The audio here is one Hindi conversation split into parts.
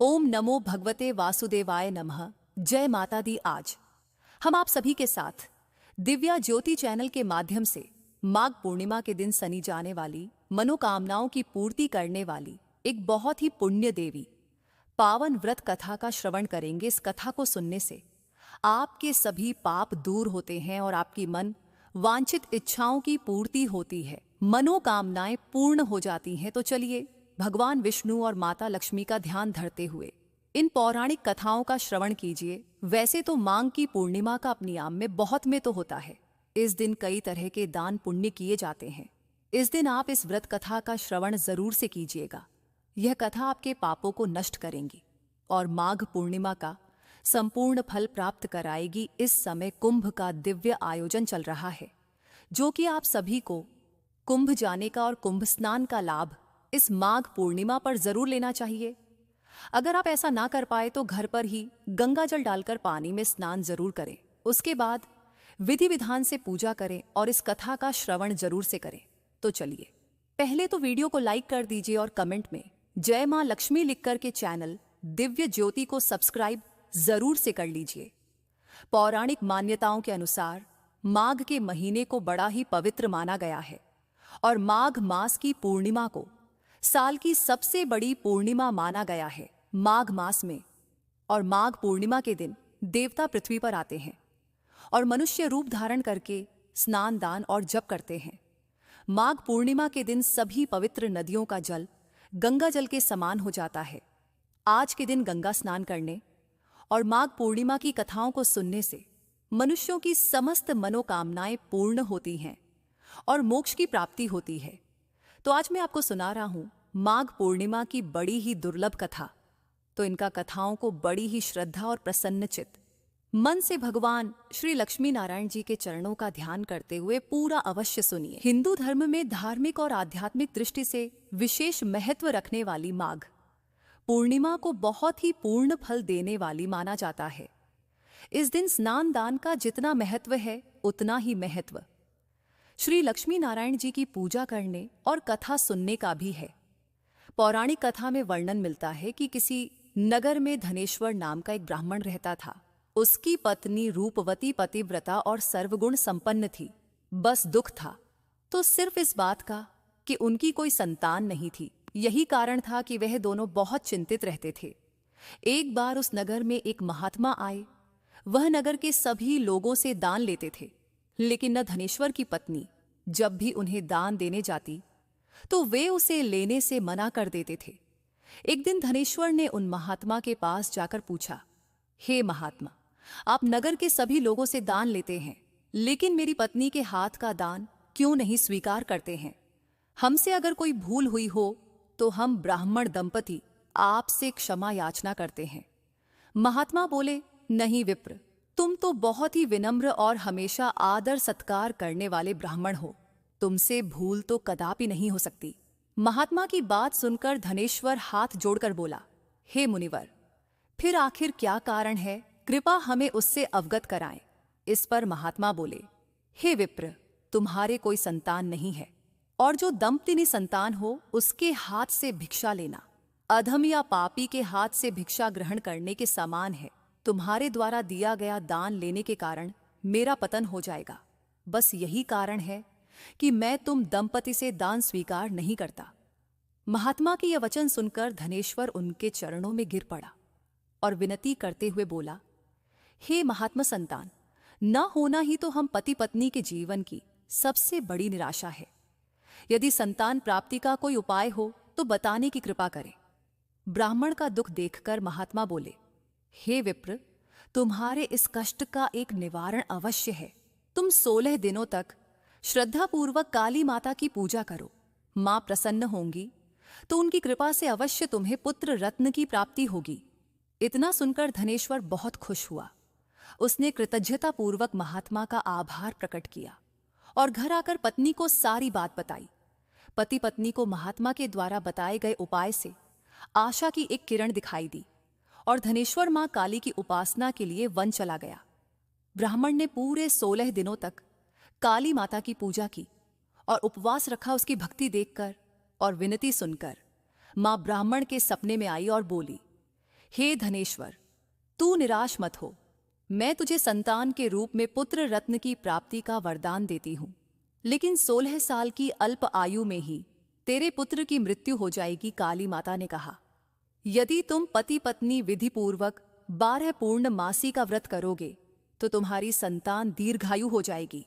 ओम नमो भगवते वासुदेवाय नमः। जय माता दी। आज हम आप सभी के साथ दिव्या ज्योति चैनल के माध्यम से माघ पूर्णिमा के दिन सनी जाने वाली मनोकामनाओं की पूर्ति करने वाली एक बहुत ही पुण्य देवी पावन व्रत कथा का श्रवण करेंगे। इस कथा को सुनने से आपके सभी पाप दूर होते हैं और आपकी मन वांछित इच्छाओं की पूर्ति होती है, मनोकामनाएं पूर्ण हो जाती हैं। तो चलिए भगवान विष्णु और माता लक्ष्मी का ध्यान धरते हुए इन पौराणिक कथाओं का श्रवण कीजिए। वैसे तो माघ की पूर्णिमा का अपनी आम में बहुत में तो होता है। इस दिन कई तरह के दान पुण्य किए जाते हैं। इस दिन आप इस व्रत कथा का श्रवण जरूर से कीजिएगा। यह कथा आपके पापों को नष्ट करेंगी और माघ पूर्णिमा का संपूर्ण फल प्राप्त कराएगी। इस समय कुंभ का दिव्य आयोजन चल रहा है, जो कि आप सभी को कुंभ जाने का और कुंभ स्नान का लाभ इस माघ पूर्णिमा पर जरूर लेना चाहिए। अगर आप ऐसा ना कर पाए तो घर पर ही गंगा जल डालकर पानी में स्नान जरूर करें। उसके बाद विधि विधान से पूजा करें और इस कथा का श्रवण जरूर से करें। तो चलिए पहले तो वीडियो को लाइक कर दीजिए और कमेंट में जय मां लक्ष्मी लिखकर के चैनल दिव्य ज्योति को सब्सक्राइब जरूर से कर लीजिए। पौराणिक मान्यताओं के अनुसार माघ के महीने को बड़ा ही पवित्र माना गया है और माघ मास की पूर्णिमा को साल की सबसे बड़ी पूर्णिमा माना गया है। माघ मास में और माघ पूर्णिमा के दिन देवता पृथ्वी पर आते हैं और मनुष्य रूप धारण करके स्नान दान और जप करते हैं। माघ पूर्णिमा के दिन सभी पवित्र नदियों का जल गंगा जल के समान हो जाता है। आज के दिन गंगा स्नान करने और माघ पूर्णिमा की कथाओं को सुनने से मनुष्यों की समस्त मनोकामनाएं पूर्ण होती हैं और मोक्ष की प्राप्ति होती है। तो आज मैं आपको सुना रहा हूं माघ पूर्णिमा की बड़ी ही दुर्लभ कथा। तो इनका कथाओं को बड़ी ही श्रद्धा और प्रसन्नचित्त मन से भगवान श्री लक्ष्मी नारायण जी के चरणों का ध्यान करते हुए पूरा अवश्य सुनिए। हिंदू धर्म में धार्मिक और आध्यात्मिक दृष्टि से विशेष महत्व रखने वाली माघ पूर्णिमा को बहुत ही पूर्ण फल देने वाली माना जाता है। इस दिन स्नान दान का जितना महत्व है उतना ही महत्व श्री लक्ष्मी नारायण जी की पूजा करने और कथा सुनने का भी है। पौराणिक कथा में वर्णन मिलता है कि किसी नगर में धनेश्वर नाम का एक ब्राह्मण रहता था। उसकी पत्नी रूपवती पतिव्रता और सर्वगुण संपन्न थी। बस दुख था तो सिर्फ इस बात का कि उनकी कोई संतान नहीं थी। यही कारण था कि वह दोनों बहुत चिंतित रहते थे। एक बार उस नगर में एक महात्मा आए। वह नगर के सभी लोगों से दान लेते थे, लेकिन न धनेश्वर की पत्नी जब भी उन्हें दान देने जाती तो वे उसे लेने से मना कर देते थे। एक दिन धनेश्वर ने उन महात्मा के पास जाकर पूछा, हे महात्मा, आप नगर के सभी लोगों से दान लेते हैं, लेकिन मेरी पत्नी के हाथ का दान क्यों नहीं स्वीकार करते हैं? हमसे अगर कोई भूल हुई हो तो हम ब्राह्मण दंपति आपसे क्षमा याचना करते हैं। महात्मा बोले, नहीं विप्र, तुम तो बहुत ही विनम्र और हमेशा आदर सत्कार करने वाले ब्राह्मण हो। तुमसे भूल तो कदापि नहीं हो सकती। महात्मा की बात सुनकर धनेश्वर हाथ जोड़कर बोला, हे मुनिवर, फिर आखिर क्या कारण है? कृपा हमें उससे अवगत कराएं। इस पर महात्मा बोले, हे विप्र, तुम्हारे कोई संतान नहीं है और जो दंपतिनी संतान हो उसके हाथ से भिक्षा लेना अधम या पापी के हाथ से भिक्षा ग्रहण करने के समान है। तुम्हारे द्वारा दिया गया दान लेने के कारण मेरा पतन हो जाएगा। बस यही कारण है कि मैं तुम दंपति से दान स्वीकार नहीं करता। महात्मा की यह वचन सुनकर धनेश्वर उनके चरणों में गिर पड़ा और विनती करते हुए बोला, हे महात्मा संतान, न होना ही तो हम पति पत्नी के जीवन की सबसे बड़ी निराशा है। यदि संतान प्राप्ति का कोई उपाय हो तो बताने की कृपा करें। ब्राह्मण का दुख देखकर महात्मा बोले, हे विप्र, तुम्हारे इस कष्ट का एक निवारण अवश्य है। तुम 16 दिनों तक श्रद्धापूर्वक काली माता की पूजा करो। मां प्रसन्न होंगी तो उनकी कृपा से अवश्य तुम्हें पुत्र रत्न की प्राप्ति होगी। इतना सुनकर धनेश्वर बहुत खुश हुआ। उसने कृतज्ञतापूर्वक महात्मा का आभार प्रकट किया और घर आकर पत्नी को सारी बात बताई। पति पत्नी को महात्मा के द्वारा बताए गए उपाय से आशा की एक किरण दिखाई दी और धनेश्वर मां काली की उपासना के लिए वन चला गया। ब्राह्मण ने पूरे 16 दिनों तक काली माता की पूजा की और उपवास रखा। उसकी भक्ति देखकर और विनती सुनकर मां ब्राह्मण के सपने में आई और बोली, हे धनेश्वर, तू निराश मत हो। मैं तुझे संतान के रूप में पुत्र रत्न की प्राप्ति का वरदान देती हूं, लेकिन 16 साल की अल्प आयु में ही तेरे पुत्र की मृत्यु हो जाएगी। काली माता ने कहा, यदि तुम पति पत्नी विधिपूर्वक 12 पूर्ण मासी का व्रत करोगे तो तुम्हारी संतान दीर्घायु हो जाएगी।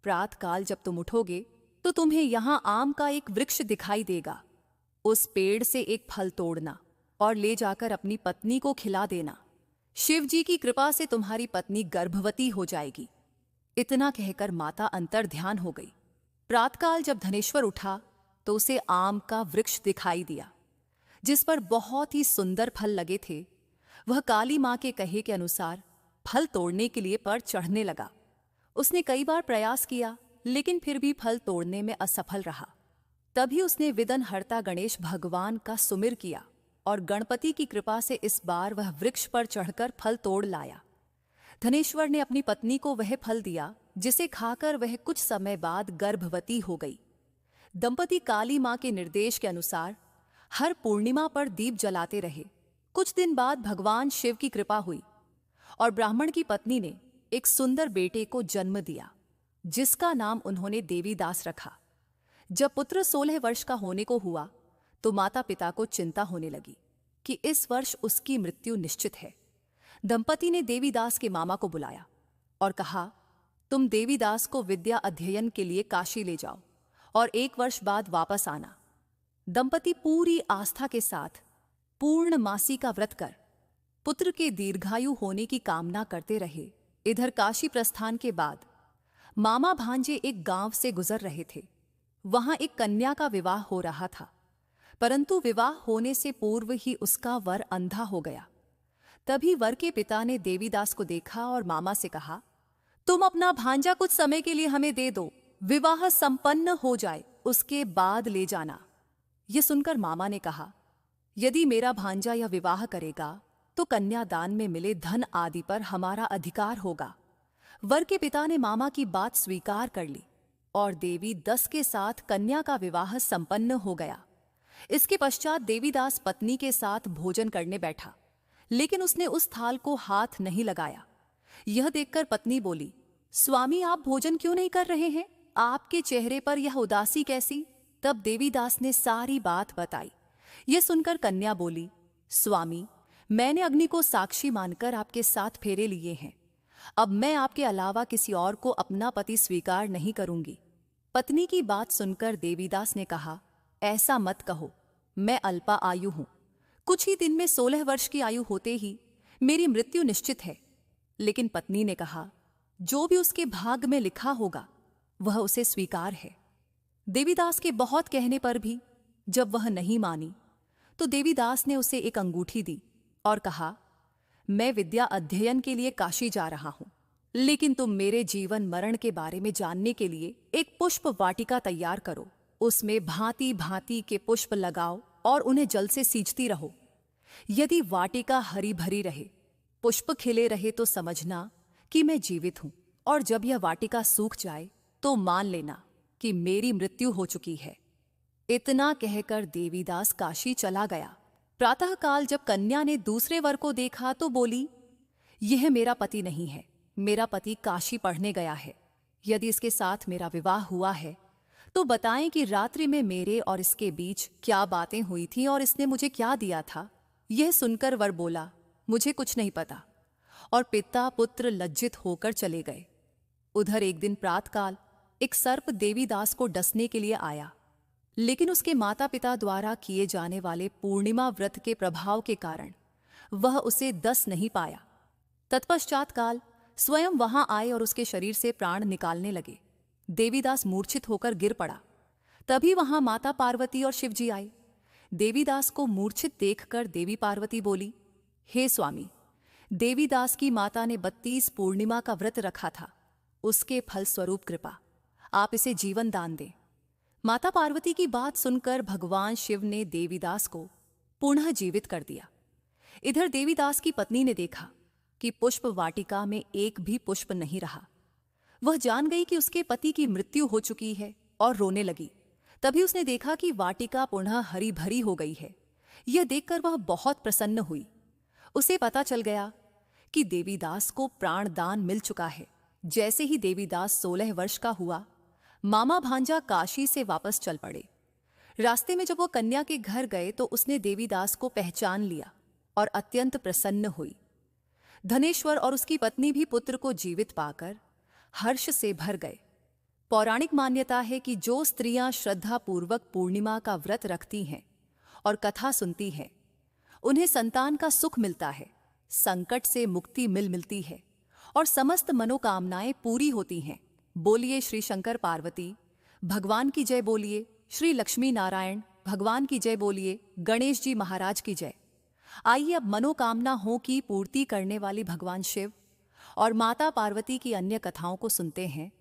प्रातःकाल जब तुम उठोगे तो तुम्हें यहां आम का एक वृक्ष दिखाई देगा। उस पेड़ से एक फल तोड़ना और ले जाकर अपनी पत्नी को खिला देना। शिव जी की कृपा से तुम्हारी पत्नी गर्भवती हो जाएगी। इतना कहकर माता अंतर ध्यान हो गई। प्रातःकाल जब धनेश्वर उठा तो उसे आम का वृक्ष दिखाई दिया, जिस पर बहुत ही सुंदर फल लगे थे। वह काली मां के कहे के अनुसार फल तोड़ने के लिए पर चढ़ने लगा। उसने कई बार प्रयास किया, लेकिन फिर भी फल तोड़ने में असफल रहा। तभी उसने विघ्नहर्ता गणेश भगवान का सुमिर किया और गणपति की कृपा से इस बार वह वृक्ष पर चढ़कर फल तोड़ लाया। धनेश्वर ने अपनी पत्नी को वह फल दिया, जिसे खाकर वह कुछ समय बाद गर्भवती हो गई। दंपति काली मां के निर्देश के अनुसार हर पूर्णिमा पर दीप जलाते रहे। कुछ दिन बाद भगवान शिव की कृपा हुई और ब्राह्मण की पत्नी ने एक सुंदर बेटे को जन्म दिया, जिसका नाम उन्होंने देवीदास रखा। जब पुत्र 16 वर्ष का होने को हुआ तो माता पिता को चिंता होने लगी कि इस वर्ष उसकी मृत्यु निश्चित है। दंपति ने देवीदास के मामा को बुलाया और कहा, तुम देवीदास को विद्या अध्ययन के लिए काशी ले जाओ और 1 वर्ष बाद वापस आना। दंपति पूरी आस्था के साथ पूर्ण मासी का व्रत कर पुत्र के दीर्घायु होने की कामना करते रहे। इधर काशी प्रस्थान के बाद मामा भांजे एक गांव से गुजर रहे थे। वहां एक कन्या का विवाह हो रहा था, परंतु विवाह होने से पूर्व ही उसका वर अंधा हो गया। तभी वर के पिता ने देवीदास को देखा और मामा से कहा, तुम अपना भांजा कुछ समय के लिए हमें दे दो, विवाह संपन्न हो जाए उसके बाद ले जाना। यह सुनकर मामा ने कहा, यदि मेरा भांजा यह विवाह करेगा तो कन्यादान में मिले धन आदि पर हमारा अधिकार होगा। वर के पिता ने मामा की बात स्वीकार कर ली और देवी 10 के साथ कन्या का विवाह संपन्न हो गया। इसके पश्चात देवीदास पत्नी के साथ भोजन करने बैठा, लेकिन उसने उस थाल को हाथ नहीं लगाया। यह देखकर पत्नी बोली, स्वामी आप भोजन क्यों नहीं कर रहे हैं? आपके चेहरे पर यह उदासी कैसी? तब देवीदास ने सारी बात बताई। यह सुनकर कन्या बोली, स्वामी मैंने अग्नि को साक्षी मानकर आपके 7 फेरे लिए हैं। अब मैं आपके अलावा किसी और को अपना पति स्वीकार नहीं करूंगी। पत्नी की बात सुनकर देवीदास ने कहा, ऐसा मत कहो, मैं अल्पा आयु हूं। कुछ ही दिन में 16 वर्ष की आयु होते ही मेरी मृत्यु निश्चित है। लेकिन पत्नी ने कहा, जो भी उसके भाग्य में लिखा होगा वह उसे स्वीकार है। देवीदास के बहुत कहने पर भी जब वह नहीं मानी तो देवीदास ने उसे एक अंगूठी दी और कहा, मैं विद्या अध्ययन के लिए काशी जा रहा हूं, लेकिन तुम मेरे जीवन मरण के बारे में जानने के लिए एक पुष्प वाटिका तैयार करो। उसमें भांति भांति के पुष्प लगाओ और उन्हें जल से सींचती रहो। यदि वाटिका हरी भरी रहे, पुष्प खिले रहे तो समझना कि मैं जीवित हूं, और जब यह वाटिका सूख जाए तो मान लेना कि मेरी मृत्यु हो चुकी है। इतना कहकर देवीदास काशी चला गया। प्रातःकाल जब कन्या ने दूसरे वर को देखा तो बोली, यह मेरा पति नहीं है, मेरा पति काशी पढ़ने गया है। यदि इसके साथ मेरा विवाह हुआ है तो बताएं कि रात्रि में मेरे और इसके बीच क्या बातें हुई थी और इसने मुझे क्या दिया था। यह सुनकर वर बोला, मुझे कुछ नहीं पता, और पिता पुत्र लज्जित होकर चले गए। उधर एक दिन प्रातःकाल एक सर्प देवीदास को डसने के लिए आया, लेकिन उसके माता पिता द्वारा किए जाने वाले पूर्णिमा व्रत के प्रभाव के कारण वह उसे डस नहीं पाया। तत्पश्चात काल स्वयं वहां आए और उसके शरीर से प्राण निकालने लगे। देवीदास मूर्छित होकर गिर पड़ा। तभी वहां माता पार्वती और शिवजी आए। देवीदास को मूर्छित देखकर देवी पार्वती बोली, हे स्वामी, देवीदास की माता ने 32 पूर्णिमा का व्रत रखा था, उसके फल स्वरूप कृपा आप इसे जीवन दान दें। माता पार्वती की बात सुनकर भगवान शिव ने देवीदास को पुनः जीवित कर दिया। इधर देवीदास की पत्नी ने देखा कि पुष्प वाटिका में एक भी पुष्प नहीं रहा। वह जान गई कि उसके पति की मृत्यु हो चुकी है और रोने लगी। तभी उसने देखा कि वाटिका पुनः हरी भरी हो गई है। यह देखकर वह बहुत प्रसन्न हुई। उसे पता चल गया कि देवीदास को प्राणदान मिल चुका है। जैसे ही देवीदास 16 वर्ष का हुआ, मामा भांजा काशी से वापस चल पड़े। रास्ते में जब वो कन्या के घर गए तो उसने देवीदास को पहचान लिया और अत्यंत प्रसन्न हुई। धनेश्वर और उसकी पत्नी भी पुत्र को जीवित पाकर हर्ष से भर गए। पौराणिक मान्यता है कि जो स्त्रियां श्रद्धापूर्वक पूर्णिमा का व्रत रखती हैं और कथा सुनती हैं, उन्हें संतान का सुख मिलता है, संकट से मुक्ति मिलती है और समस्त मनोकामनाएं पूरी होती हैं। बोलिए श्री शंकर पार्वती भगवान की जय, बोलिए श्री लक्ष्मी नारायण भगवान की जय, बोलिए गणेश जी महाराज की जय। आइए अब मनोकामना हो की पूर्ति करने वाली भगवान शिव और माता पार्वती की अन्य कथाओं को सुनते हैं।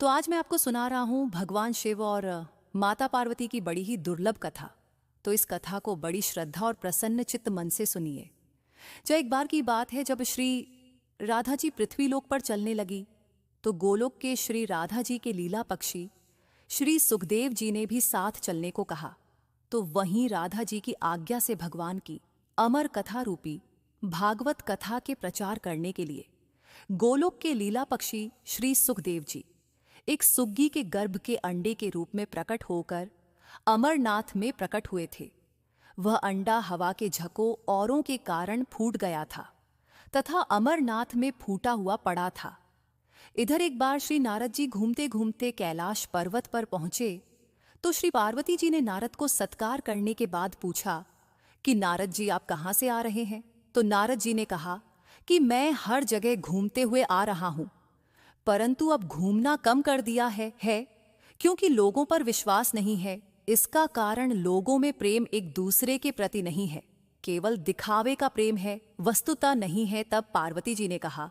तो आज मैं आपको सुना रहा हूं भगवान शिव और माता पार्वती की बड़ी ही दुर्लभ कथा। तो इस कथा को बड़ी श्रद्धा और प्रसन्न चित्त मन से सुनिए। जब एक बार की बात है, जब श्री राधा जी पृथ्वीलोक पर चलने लगी तो गोलोक के श्री राधा जी के लीला पक्षी श्री सुखदेव जी ने भी साथ चलने को कहा। तो वहीं राधा जी की आज्ञा से भगवान की अमर कथा रूपी भागवत कथा के प्रचार करने के लिए गोलोक के लीला पक्षी श्री सुखदेव जी एक सुग्गी के गर्भ के अंडे के रूप में प्रकट होकर अमरनाथ में प्रकट हुए थे। वह अंडा हवा के झकों औरों के कारण फूट गया था तथा अमरनाथ में फूटा हुआ पड़ा था। इधर एक बार श्री नारद जी घूमते घूमते कैलाश पर्वत पर पहुंचे तो श्री पार्वती जी ने नारद को सत्कार करने के बाद पूछा कि नारद जी आप कहाँ से आ रहे हैं? तो नारद जी ने कहा कि मैं हर जगह घूमते हुए आ रहा हूं, परंतु अब घूमना कम कर दिया है क्योंकि लोगों पर विश्वास नहीं है। इसका कारण लोगों में प्रेम एक दूसरे के प्रति नहीं है, केवल दिखावे का प्रेम है, वस्तुता नहीं है। तब पार्वती जी ने कहा,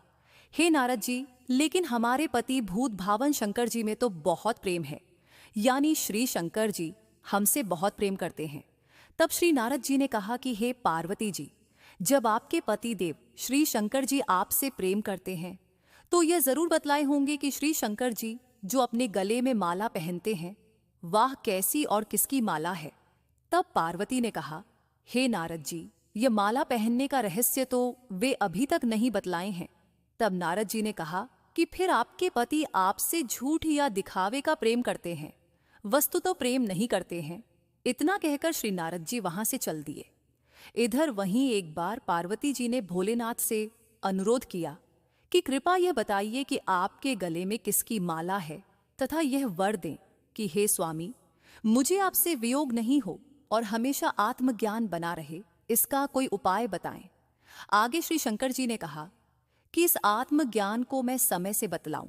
हे नारद जी, लेकिन हमारे पति भूत भावन शंकर जी में तो बहुत प्रेम है, यानी श्री शंकर जी हमसे बहुत प्रेम करते हैं। तब श्री नारद जी ने कहा कि हे पार्वती जी, जब आपके पति देव श्री शंकर जी आपसे प्रेम करते हैं तो यह जरूर बतलाए होंगे कि श्री शंकर जी जो अपने गले में माला पहनते हैं, वाह कैसी और किसकी माला है। तब पार्वती ने कहा, हे नारद जी, यह माला पहनने का रहस्य तो वे अभी तक नहीं बतलाए हैं। तब नारद जी ने कहा कि फिर आपके पति आपसे झूठ या दिखावे का प्रेम करते हैं, वस्तु तो प्रेम नहीं करते हैं। इतना कहकर श्री नारद जी वहां से चल दिए। इधर वहीं एक बार पार्वती जी ने भोलेनाथ से अनुरोध किया कि कृपा यह बताइए कि आपके गले में किसकी माला है तथा यह वर दें कि हे स्वामी, मुझे आपसे वियोग नहीं हो और हमेशा आत्मज्ञान बना रहे, इसका कोई उपाय बताएं। आगे श्री शंकर जी ने कहा कि इस आत्मज्ञान को मैं समय से बतलाऊं,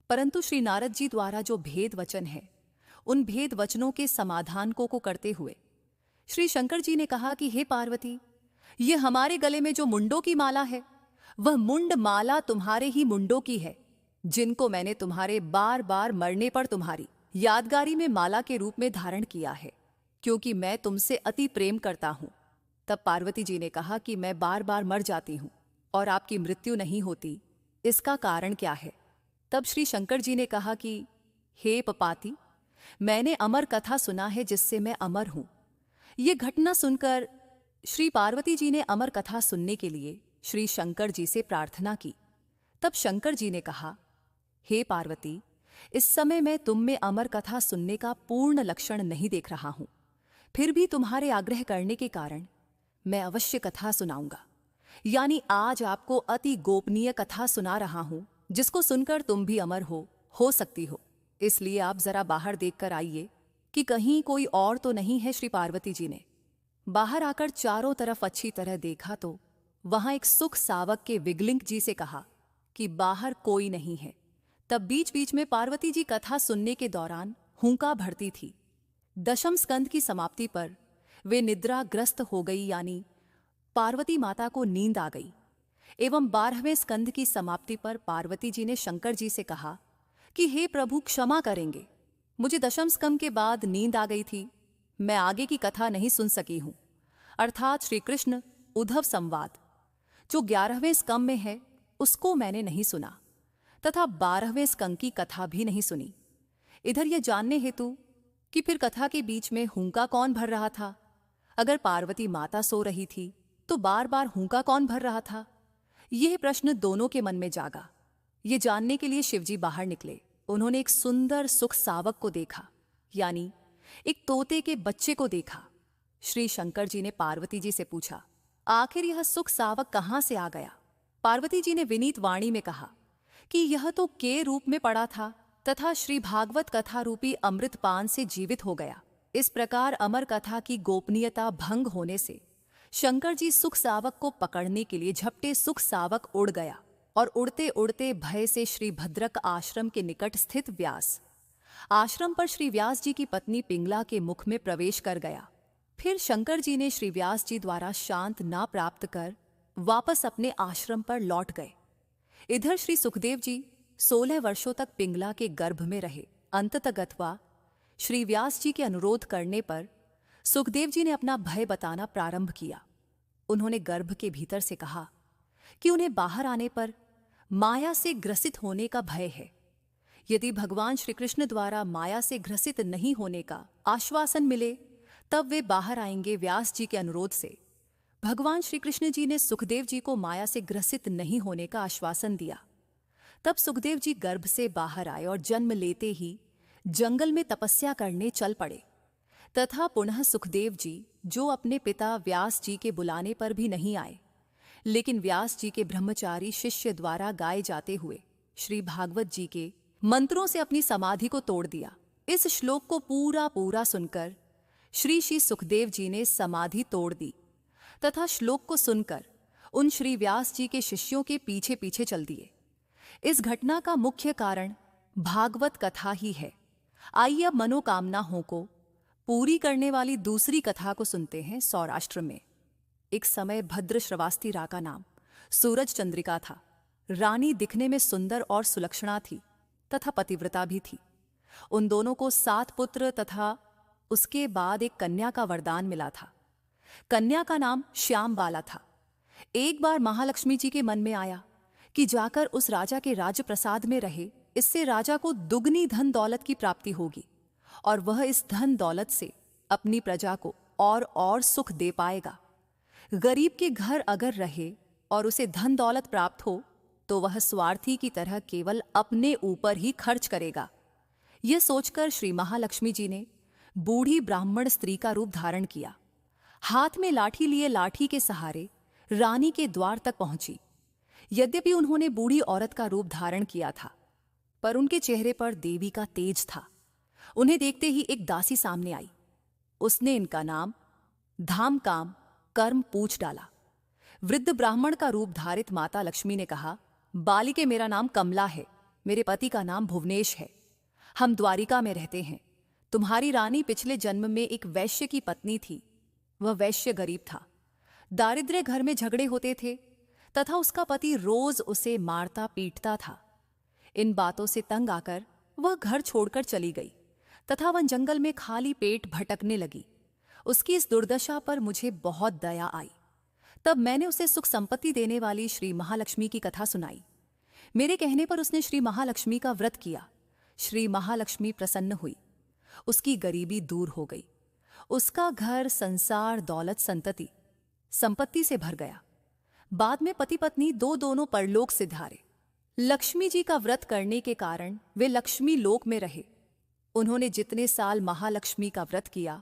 परंतु श्री नारद जी द्वारा जो भेद वचन है, उन भेद वचनों के समाधान को करते हुए श्री शंकर जी ने कहा कि हे पार्वती, ये हमारे गले में जो मुंडों की माला है, वह मुंड माला तुम्हारे ही मुंडों की है, जिनको मैंने तुम्हारे बार बार मरने पर तुम्हारी यादगारी में माला के रूप में धारण किया है, क्योंकि मैं तुमसे अति प्रेम करता हूं। तब पार्वती जी ने कहा कि मैं बार बार मर जाती हूं और आपकी मृत्यु नहीं होती, इसका कारण क्या है? तब श्री शंकर जी ने कहा कि हे पपाती, मैंने अमर कथा सुना है जिससे मैं अमर हूं। ये घटना सुनकर श्री पार्वती जी ने अमर कथा सुनने के लिए श्री शंकर जी से प्रार्थना की। तब शंकर जी ने कहा, हे पार्वती, इस समय मैं तुम में अमर कथा सुनने का पूर्ण लक्षण नहीं देख रहा हूं, फिर भी तुम्हारे आग्रह करने के कारण मैं अवश्य कथा सुनाऊंगा। यानी आज आपको अति गोपनीय कथा सुना रहा हूं, जिसको सुनकर तुम भी अमर हो सकती हो। इसलिए आप जरा बाहर देखकर आइए कि कहीं कोई और तो नहीं है। श्री पार्वती जी ने बाहर आकर चारों तरफ अच्छी तरह देखा तो वहां एक सुख सावक के विगलिंग जी से कहा कि बाहर कोई नहीं है। तब बीच बीच में पार्वती जी कथा सुनने के दौरान हुंका भरती थी। दशम स्कंद की समाप्ति पर वे निद्राग्रस्त हो गई, यानी पार्वती माता को नींद आ गई। एवं 12वें स्कंद की समाप्ति पर पार्वती जी ने शंकर जी से कहा कि हे प्रभु, क्षमा करेंगे, मुझे दशम स्कंद के बाद नींद आ गई थी, मैं आगे की कथा नहीं सुन सकी हूं। अर्थात श्री कृष्ण उद्धव संवाद जो 11वें स्कंद में है, उसको मैंने नहीं सुना तथा 12वें स्कंद की कथा भी नहीं सुनी। इधर यह जानने हेतु कि फिर कथा के बीच में हुंका कौन भर रहा था। अगर पार्वती माता सो रही थी तो बार बार हुंका कौन भर रहा था? यह प्रश्न दोनों के मन में जागा। ये जानने के लिए शिवजी बाहर निकले। उन्होंने एक सुंदर सुख सावक को देखा, यानी एक तोते के बच्चे को देखा। श्री शंकर जी ने पार्वती जी से पूछा, आखिर यह सुख सावक कहां से आ गया? पार्वती जी ने विनीत वाणी में कहा कि यह तो के रूप में पड़ा था तथा श्री भागवत कथा रूपी अमृतपान से जीवित हो गया। इस प्रकार अमर कथा की गोपनीयता भंग होने से शंकर जी सुख सावक को पकड़ने के लिए झपटे सुख सावक उड़ गया और उड़ते उड़ते भय से श्री भद्रक आश्रम के निकट स्थित व्यास आश्रम पर श्री व्यास जी की पत्नी पिंगला के मुख में प्रवेश कर गया। फिर शंकर जी ने श्री व्यास जी द्वारा शांत ना प्राप्त कर वापस अपने आश्रम पर लौट गए। इधर श्री सुखदेव जी 16 वर्षों तक पिंगला के गर्भ में रहे। अंततगत्वा श्री व्यास जी के अनुरोध करने पर सुखदेव जी ने अपना भय बताना प्रारंभ किया। उन्होंने गर्भ के भीतर से कहा कि उन्हें बाहर आने पर माया से ग्रसित होने का भय है। यदि भगवान श्री कृष्ण द्वारा माया से ग्रसित नहीं होने का आश्वासन मिले तब वे बाहर आएंगे। व्यास जी के अनुरोध से भगवान श्री कृष्ण जी ने सुखदेव जी को माया से ग्रसित नहीं होने का आश्वासन दिया। तब सुखदेव जी गर्भ से बाहर आए और जन्म लेते ही जंगल में तपस्या करने चल पड़े। तथा पुनः सुखदेव जी, जो अपने पिता व्यास जी के बुलाने पर भी नहीं आए, लेकिन व्यास जी के ब्रह्मचारी शिष्य द्वारा गाए जाते हुए श्री भागवत जी के मंत्रों से अपनी समाधि को तोड़ दिया। इस श्लोक को पूरा पूरा सुनकर श्री सुखदेव जी ने समाधि तोड़ दी तथा श्लोक को सुनकर उन श्री व्यास जी के शिष्यों के पीछे पीछे चल दिए। इस घटना का मुख्य कारण भागवत कथा ही है। आइए अब मनोकामनाओं को पूरी करने वाली दूसरी कथा को सुनते हैं। सौराष्ट्र में एक समय भद्र श्रवास्ती रा का नाम सूरज चंद्रिका था। रानी दिखने में सुंदर और सुलक्षणा थी तथा पतिव्रता भी थी। उन दोनों को 7 पुत्र तथा उसके बाद एक कन्या का वरदान मिला था। कन्या का नाम श्याम बाला था। एक बार महालक्ष्मी जी के मन में आया कि जाकर उस राजा के राजप्रसाद में रहे, इससे राजा को दुगनी धन दौलत की प्राप्ति होगी और वह इस धन दौलत से अपनी प्रजा को और सुख दे पाएगा। गरीब के घर अगर रहे और उसे धन दौलत प्राप्त हो तो वह स्वार्थी की तरह केवल अपने ऊपर ही खर्च करेगा। यह सोचकर श्री महालक्ष्मी जी ने बूढ़ी ब्राह्मण स्त्री का रूप धारण किया। हाथ में लाठी लिए लाठी के सहारे रानी के द्वार तक पहुंची। यद्यपि उन्होंने बूढ़ी औरत का रूप धारण किया था, पर उनके चेहरे पर देवी का तेज था। उन्हें देखते ही एक दासी सामने आई। उसने इनका नाम धाम काम कर्म पूछ डाला। वृद्ध ब्राह्मण का रूप धारित माता लक्ष्मी ने कहा, बालिके, मेरा नाम कमला है, मेरे पति का नाम भुवनेश है, हम द्वारिका में रहते हैं। तुम्हारी रानी पिछले जन्म में एक वैश्य की पत्नी थी। वह वैश्य गरीब था, दारिद्र्य घर में झगड़े होते थे तथा उसका पति रोज उसे मारता पीटता था। इन बातों से तंग आकर वह घर छोड़कर चली गई तथा वह जंगल में खाली पेट भटकने लगी। उसकी इस दुर्दशा पर मुझे बहुत दया आई। तब मैंने उसे सुख संपत्ति देने वाली श्री महालक्ष्मी की कथा सुनाई। मेरे कहने पर उसने श्री महालक्ष्मी का व्रत किया। श्री महालक्ष्मी प्रसन्न हुई, उसकी गरीबी दूर हो गई। उसका घर संसार दौलत संपत्ति से भर गया। बाद में पति पत्नी दोनों परलोक सिधारे। लक्ष्मी जी का व्रत करने के कारण वे लक्ष्मी लोक में रहे। उन्होंने जितने साल महालक्ष्मी का व्रत किया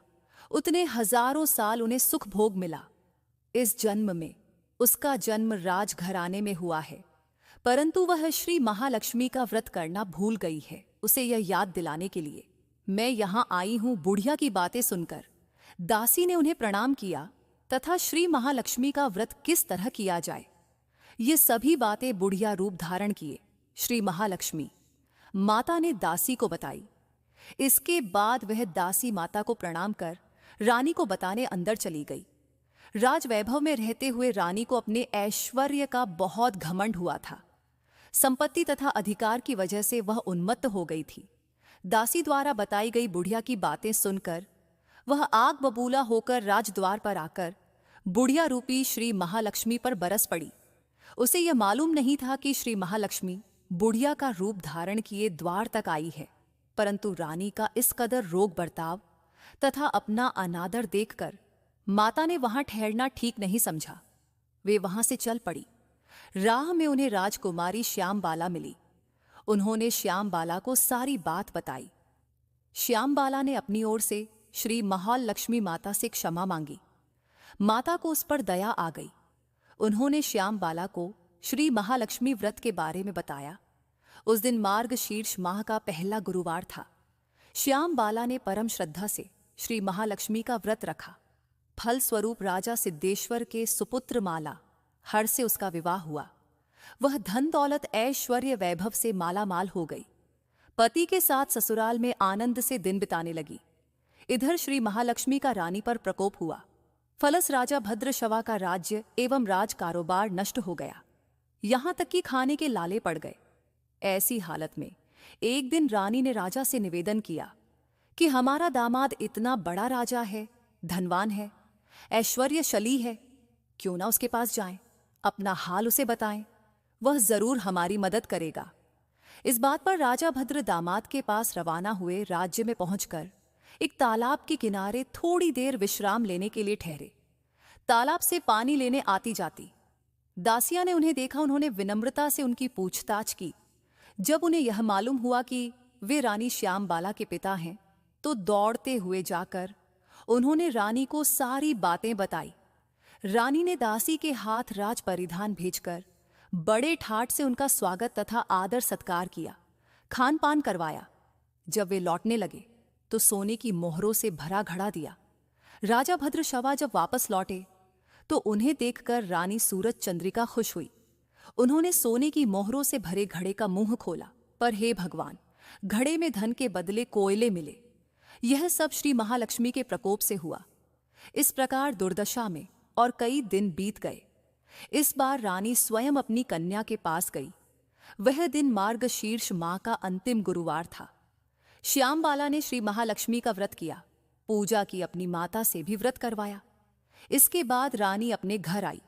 उतने हजारों साल उन्हें सुख भोग मिला। इस जन्म में उसका जन्म राजघराने में हुआ है, परंतु वह श्री महालक्ष्मी का व्रत करना भूल गई है। उसे यह याद दिलाने के लिए मैं यहां आई हूं। बुढ़िया की बातें सुनकर दासी ने उन्हें प्रणाम किया तथा श्री महालक्ष्मी का व्रत किस तरह किया जाए, ये सभी बातें बुढ़िया रूप धारण किए श्री महालक्ष्मी माता ने दासी को बताई। इसके बाद वह दासी माता को प्रणाम कर रानी को बताने अंदर चली गई। राजवैभव में रहते हुए रानी को अपने ऐश्वर्य का बहुत घमंड हुआ था। संपत्ति तथा अधिकार की वजह से वह उन्मत्त हो गई थी। दासी द्वारा बताई गई बुढ़िया की बातें सुनकर वह आग बबूला होकर राजद्वार पर आकर बुढ़िया रूपी श्री महालक्ष्मी पर बरस पड़ी। उसे यह मालूम नहीं था कि श्री महालक्ष्मी बुढ़िया का रूप धारण किए द्वार तक आई है, परंतु रानी का इस कदर रोग बर्ताव तथा अपना अनादर देखकर माता ने वहां ठहरना ठीक नहीं समझा। वे वहां से चल पड़ी। राह में उन्हें राजकुमारी श्यामबाला मिली। उन्होंने श्यामबाला को सारी बात बताई। श्यामबाला ने अपनी ओर से श्री महालक्ष्मी माता से क्षमा मांगी। माता को उस पर दया आ गई। उन्होंने श्यामबाला को श्री महालक्ष्मी व्रत के बारे में बताया। उस दिन मार्गशीर्ष माह का पहला गुरुवार था। श्यामबाला ने परम श्रद्धा से श्री महालक्ष्मी का व्रत रखा। फल स्वरूप राजा सिद्धेश्वर के सुपुत्र माला हर से उसका विवाह हुआ। वह धन दौलत ऐश्वर्य वैभव से माला माल हो गई। पति के साथ ससुराल में आनंद से दिन बिताने लगी। इधर श्री महालक्ष्मी का रानी पर प्रकोप हुआ। फलस राजा भद्रशवा का राज्य एवं राज कारोबार नष्ट हो गया। यहां तक कि खाने के लाले पड़ गए। ऐसी हालत में एक दिन रानी ने राजा से निवेदन किया कि हमारा दामाद इतना बड़ा राजा है, धनवान है, ऐश्वर्यशाली है, क्यों ना उसके पास जाएं, अपना हाल उसे बताएं, वह जरूर हमारी मदद करेगा। इस बात पर राजा भद्र दामाद के पास रवाना हुए। राज्य में पहुंचकर एक तालाब के किनारे थोड़ी देर विश्राम लेने के लिए ठहरे। तालाब से पानी लेने आती जाती दासियां ने उन्हें देखा। उन्होंने विनम्रता से उनकी पूछताछ की। जब उन्हें यह मालूम हुआ कि वे रानी श्यामबाला के पिता हैं, तो दौड़ते हुए जाकर उन्होंने रानी को सारी बातें बताई। रानी ने दासी के हाथ राज परिधान भेजकर बड़े ठाट से उनका स्वागत तथा आदर सत्कार किया, खान पान करवाया। जब वे लौटने लगे तो सोने की मोहरों से भरा घड़ा दिया। राजा भद्रशवा जब वापस लौटे तो उन्हें देखकर रानी सूरज चंद्रिका खुश हुई। उन्होंने सोने की मोहरों से भरे घड़े का मुंह खोला, पर हे भगवान, घड़े में धन के बदले कोयले मिले। यह सब श्री महालक्ष्मी के प्रकोप से हुआ। इस प्रकार दुर्दशा में और कई दिन बीत गए। इस बार रानी स्वयं अपनी कन्या के पास गई। वह दिन मार्गशीर्ष माह का अंतिम गुरुवार था। श्यामबाला ने श्री महालक्ष्मी का व्रत किया, पूजा की, अपनी माता से भी व्रत करवाया। इसके बाद रानी अपने घर आई।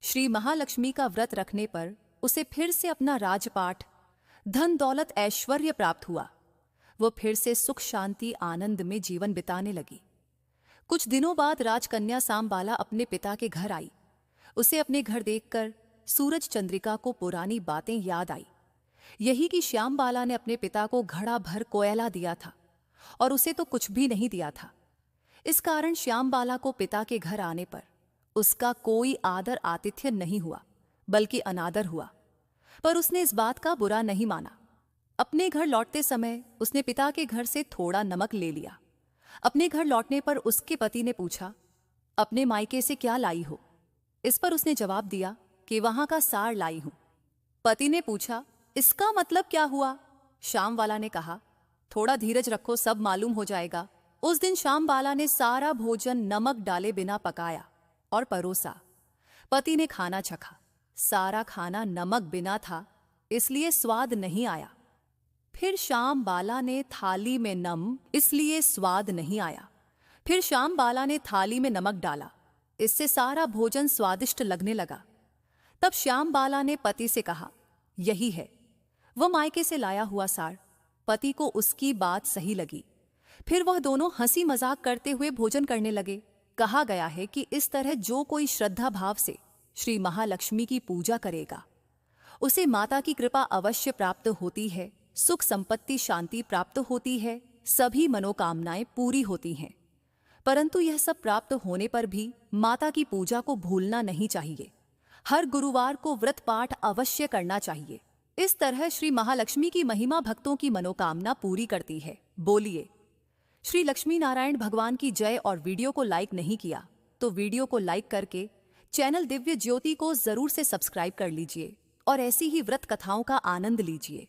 श्री महालक्ष्मी का व्रत रखने पर उसे फिर से अपना राजपाट, धन दौलत ऐश्वर्य प्राप्त हुआ। वो फिर से सुख शांति आनंद में जीवन बिताने लगी। कुछ दिनों बाद राजकन्या सांबाला अपने पिता के घर आई। उसे अपने घर देखकर सूरज चंद्रिका को पुरानी बातें याद आई। यही कि श्यामबाला ने अपने पिता को घड़ा भर कोयला दिया था और उसे तो कुछ भी नहीं दिया था। इस कारण श्यामबाला को पिता के घर आने पर उसका कोई आदर आतिथ्य नहीं हुआ, बल्कि अनादर हुआ। पर उसने इस बात का बुरा नहीं माना। अपने घर लौटते समय उसने पिता के घर से थोड़ा नमक ले लिया। अपने घर लौटने पर उसके पति ने पूछा, अपने मायके से क्या लाई हो? इस पर उसने जवाब दिया कि वहां का सार लाई हूं। पति ने पूछा, इसका मतलब क्या हुआ? श्यामबाला ने कहा, थोड़ा धीरज रखो, सब मालूम हो जाएगा। उस दिन श्यामबाला ने सारा भोजन नमक डाले बिना पकाया और परोसा। पति ने खाना चखा। सारा खाना नमक बिना था, इसलिए स्वाद नहीं आया। फिर श्यामबाला ने थाली में इसलिए स्वाद नहीं आया। फिर श्यामबाला ने थाली में नमक डाला, इससे सारा भोजन स्वादिष्ट लगने लगा। तब श्यामबाला ने पति से कहा, यही है वह मायके से लाया हुआ सार। पति को उसकी बात सही लगी। फिर वह दोनों हंसी मजाक करते हुए भोजन करने लगे। कहा गया है कि इस तरह जो कोई श्रद्धा भाव से श्री महालक्ष्मी की पूजा करेगा, उसे माता की कृपा अवश्य प्राप्त होती है, सुख संपत्ति शांति प्राप्त होती है, सभी मनोकामनाएं पूरी होती हैं। परंतु यह सब प्राप्त होने पर भी माता की पूजा को भूलना नहीं चाहिए। हर गुरुवार को व्रत पाठ अवश्य करना चाहिए। इस तरह श्री महालक्ष्मी की महिमा भक्तों की मनोकामना पूरी करती है। बोलिए श्री लक्ष्मी नारायण भगवान की जय। और वीडियो को लाइक नहीं किया तो वीडियो को लाइक करके चैनल दिव्य ज्योति को जरूर से सब्सक्राइब कर लीजिए और ऐसी ही व्रत कथाओं का आनंद लीजिए।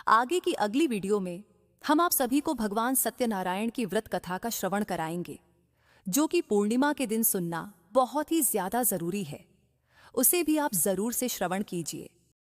आगे की अगली वीडियो में हम आप सभी को भगवान सत्यनारायण की व्रत कथा का श्रवण कराएंगे, जो कि पूर्णिमा के दिन सुनना बहुत ही ज्यादा जरूरी है। उसे भी आप जरूर से श्रवण कीजिए।